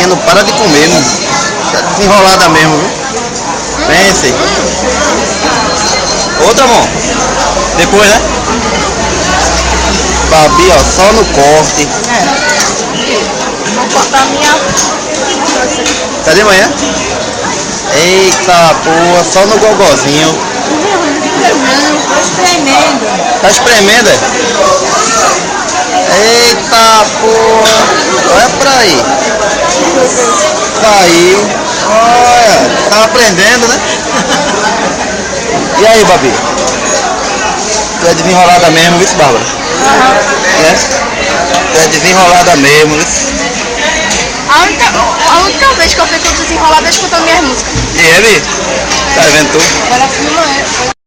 galinha não para de comer, mano. Tá desenrolada mesmo, viu? Pense. Outra, mão. Depois, né? Babi, ó, só no corte. Vou cortar minha... Cadê amanhã? Eita porra, só no gogozinho. Tô espremendo. Tá espremendo, é? Eita porra. Olha pra aí. Caiu. Olha, tá aprendendo, né? E aí, Babi? Tu é desenrolada mesmo, viu, Bárbara? É? Tu é desenrolada mesmo, viu? A única vez que eu fico desenrolada é escutando minhas músicas. E ele? Tá vendo tu? Agora filma ela.